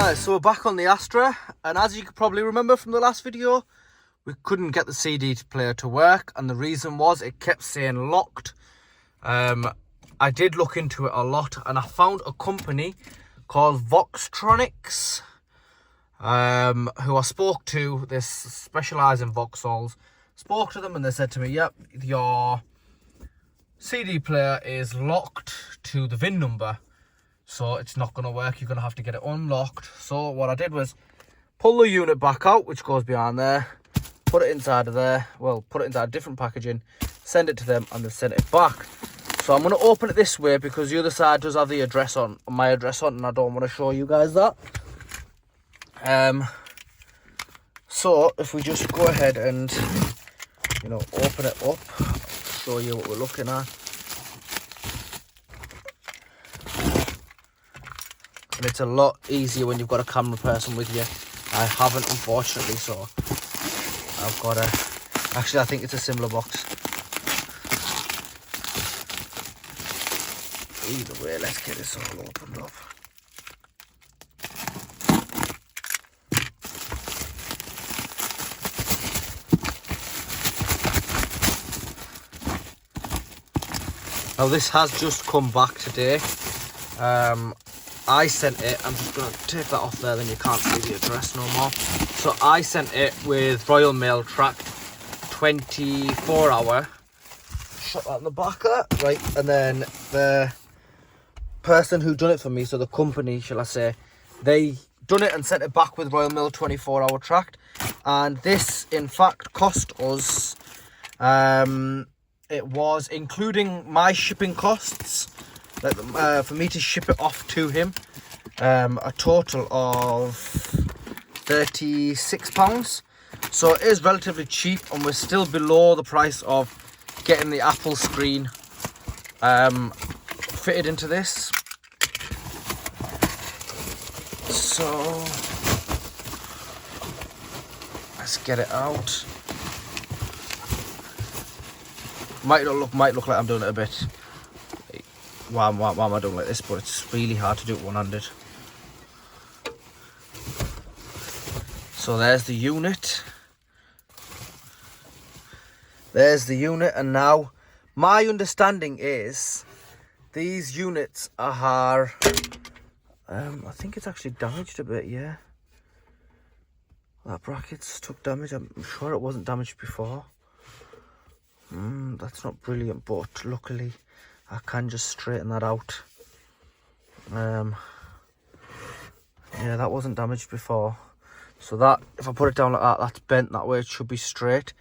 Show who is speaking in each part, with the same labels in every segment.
Speaker 1: Right, so we're back on the Astra, and as you could probably remember from the last video, we couldn't get the CD player to work, and the reason was it kept saying locked. I did look into it a lot, and I found a company called Vauxhall, who I spoke to. They specialise in Vauxhalls. Spoke to them, and they said to me, yep, your CD player is locked to the VIN number, so it's not going to work. You're going to have to get it unlocked. So what I did was pull the unit back out, which goes behind there, put it inside of there, well, put it inside different packaging, send it to them, and they send it back. So I'm going to open it this way because the other side does have the address on, my address on, and I don't want to show you guys that. So if we just go ahead and, you know, open it up, I'll show you what we're looking at. And it's a lot easier when you've got a camera person with you. I haven't, unfortunately, so I've got a... Actually, I think it's a similar box. Either way, let's get this all opened up. Now, this has just come back today. I sent it, I'm just going to take that off there, then you can't see the address no more. So I sent it with Royal Mail tracked 24 hour. Shut that in the back there, right, and then the person who done it for me, so the company, shall I say, they done it and sent it back with Royal Mail 24 hour tracked. And this, in fact, cost us, it was including my shipping costs, like, for me to ship it off to him, a total of £36. So it is relatively cheap, and we're still below the price of getting the Apple screen fitted into this. So let's get it out. Might look like I'm doing it a bit. Why am I doing like this? But it's really hard to do it one-handed. So there's the unit. There's the unit, and now my understanding is these units are, I think it's actually damaged a bit, yeah. That brackets took damage. I'm sure it wasn't damaged before. That's not brilliant, but luckily I can just straighten that out. Yeah, that wasn't damaged before. So that, if I put it down like that, that's bent that way. It should be straight.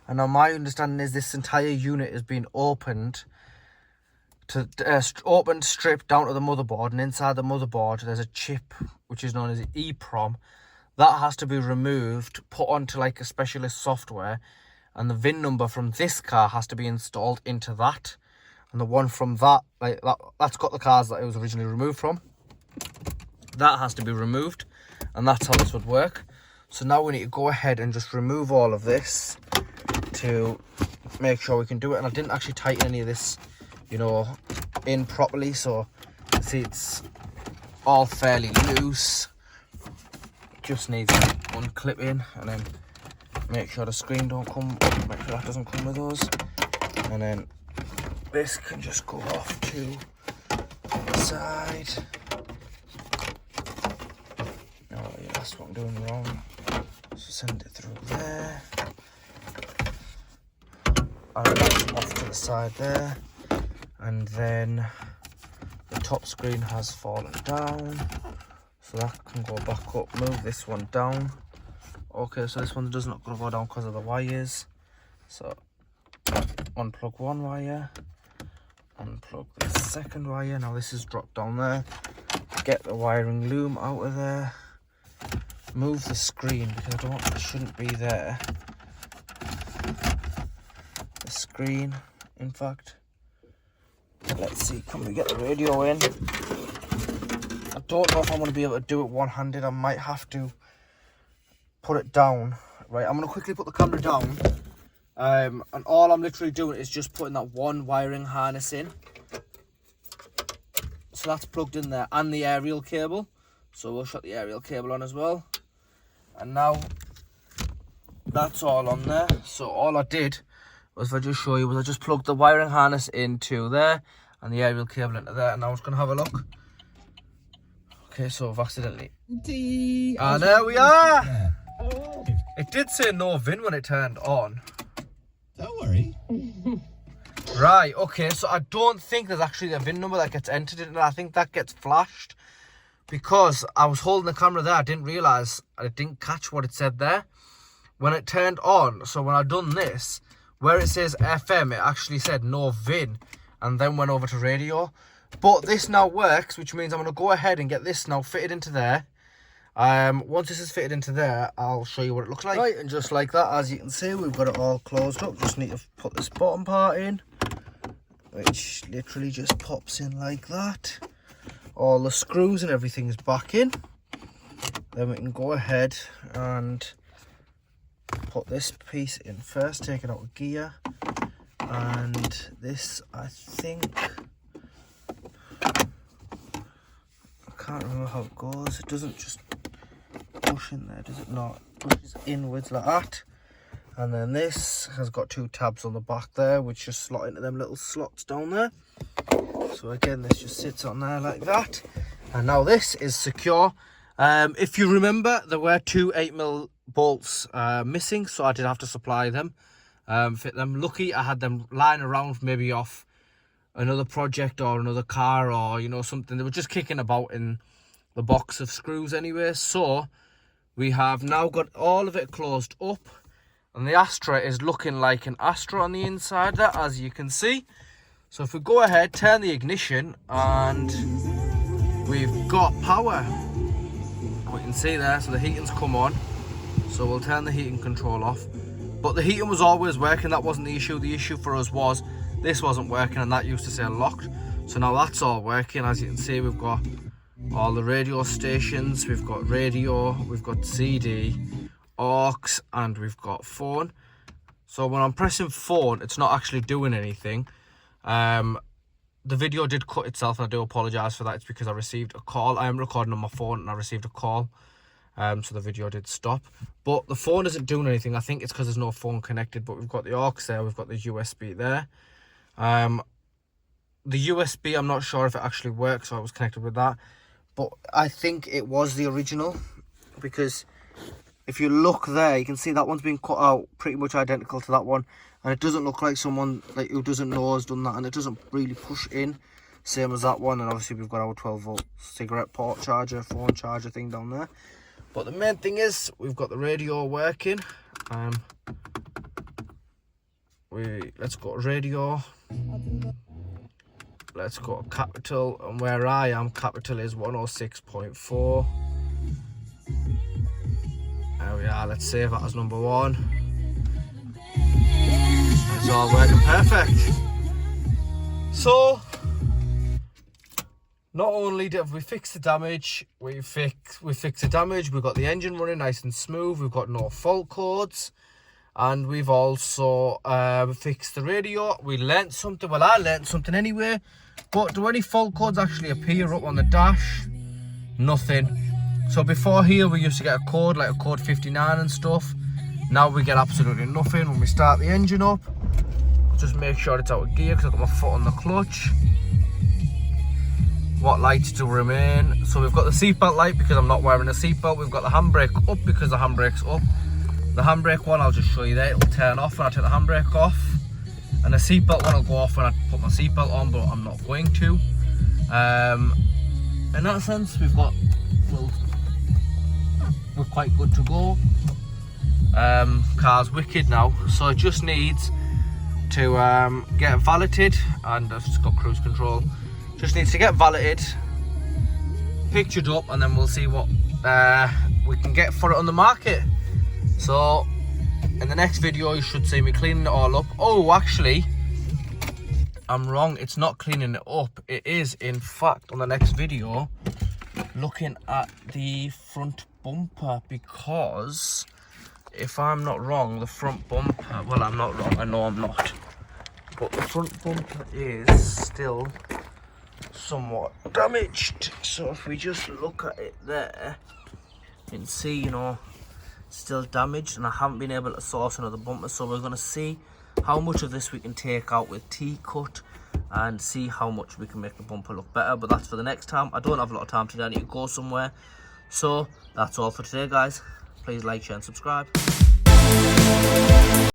Speaker 1: And now my understanding is this entire unit is being opened, stripped down to the motherboard, and inside the motherboard there's a chip which is known as EEPROM. That has to be removed, put onto like a specialist software, and the VIN number from this car has to be installed into that. And the one from that, like that's got the cars that it was originally removed from. That has to be removed, and that's how this would work. So now we need to go ahead and just remove all of this to make sure we can do it. And I didn't actually tighten any of this, you know, in properly. So see, it's all fairly loose. Just needs one clip in, and then make sure the screen don't come, make sure that doesn't come with us. And then this can just go off to the side. Oh yeah, that's what I'm doing wrong. So send it through there. And that's off to the side there. And then the top screen has fallen down, so that can go back up. Move this one down. Okay, so this one does not going to go down because of the wires. So unplug one wire, unplug the second wire. Now this is dropped down there. Get the wiring loom out of there. Move the screen because it shouldn't be there. The screen, in fact. Let's see, can we get the radio in? I don't know if I'm going to be able to do it one-handed. I might have to put it down. Right, I'm going to quickly put the camera down. And all I'm literally doing is just putting that one wiring harness in. So that's plugged in there, and the aerial cable. So we'll shut the aerial cable on as well. And now that's all on there. So all I did was, if I just show you, was I just plugged the wiring harness into there and the aerial cable into there. And now I was going to have a look. Okay, so I've accidentally... there we are! It did say no VIN when it turned on.
Speaker 2: Don't worry.
Speaker 1: Right, okay, so I don't think there's actually a VIN number that gets entered in it. I think that gets flashed. Because I was holding the camera there, I didn't realise, I didn't catch what it said there. When it turned on, so when I done this, where it says FM, it actually said no VIN, and then went over to radio. But this now works, which means I'm going to go ahead and get this now fitted into there. Once this is fitted into there, I'll show you what it looks like. Right, and just like that, as you can see, we've got it all closed up. Just need to put this bottom part in, which literally just pops in like that. All the screws and everything's back in. Then we can go ahead and put this piece in first, take it out of gear. And this, I think, I can't remember how it goes. It doesn't just push in there, does it not? It pushes inwards like that. And then this has got 2 tabs on the back there, which just slot into them little slots down there. So again, this just sits on there like that. And now this is secure. If you remember, there were 2 8mm bolts missing, so I did have to supply them, fit them. Lucky I had them lying around, maybe off another project or another car, or you know, something. They were just kicking about in the box of screws anyway. So we have now got all of it closed up, and the Astra is looking like an Astra on the inside there, as you can see. So if we go ahead, turn the ignition, and we've got power. We can see there, so the heating's come on. So we'll turn the heating control off. But the heating was always working, that wasn't the issue. The issue for us was this wasn't working, and that used to say locked. So now that's all working. As you can see, we've got all the radio stations, we've got radio, we've got CD, aux, and we've got phone. So when I'm pressing phone, it's not actually doing anything. The video did cut itself, and I do apologise for that. It's because I received a call. I am recording on my phone and I received a call, so the video did stop. But the phone isn't doing anything. I think it's because there's no phone connected. But we've got the aux there, we've got the USB there. The USB, I'm not sure if it actually works, so I was connected with that. But I think it was the original, because if you look there, you can see that one's been cut out pretty much identical to that one. And it doesn't look like someone like who doesn't know has done that, and it doesn't really push in, same as that one. And obviously we've got our 12-volt cigarette port charger, phone charger thing down there. But the main thing is we've got the radio working. Let's go to radio. Let's go to capital, and where I am, capital is 106.4. There we are. Let's save that as number 1. It's all working perfect. So not only have we fixed the damage, we fixed the damage, we've got the engine running nice and smooth, we've got no fault codes, and we've also fixed the radio. We learnt something. Well, I learnt something anyway. But do any fault codes actually appear up on the dash? Nothing. So before here we used to get a code, like a code 59 and stuff. Now we get absolutely nothing when we start the engine up. Just make sure it's out of gear because I've got my foot on the clutch. What lights do remain? So we've got the seatbelt light because I'm not wearing a seatbelt. We've got the handbrake up because the handbrake's up. The handbrake one, I'll just show you there. It'll turn off when I take the handbrake off. And the seatbelt one will go off when I put my seatbelt on, but I'm not going to. In that sense, we're quite good to go. Car's wicked now, so it just needs to get valeted, and I've just got cruise control. Just needs to get valeted, pictured up, and then we'll see what we can get for it on the market. So in the next video you should see me cleaning it all up. Oh, actually I'm wrong, it's not cleaning it up. It is in fact on the next video looking at the front bumper, because if I'm not wrong, the front bumper, well, I'm not wrong, I know I'm not, but the front bumper is still somewhat damaged. So if we just look at it there, you can see, you know, still damaged, and I haven't been able to source another bumper. So we're going to see how much of this we can take out with T-cut and see how much we can make the bumper look better. But that's for the next time. I don't have a lot of time today. I need to go somewhere. So that's all for today, guys. Please like, share and subscribe.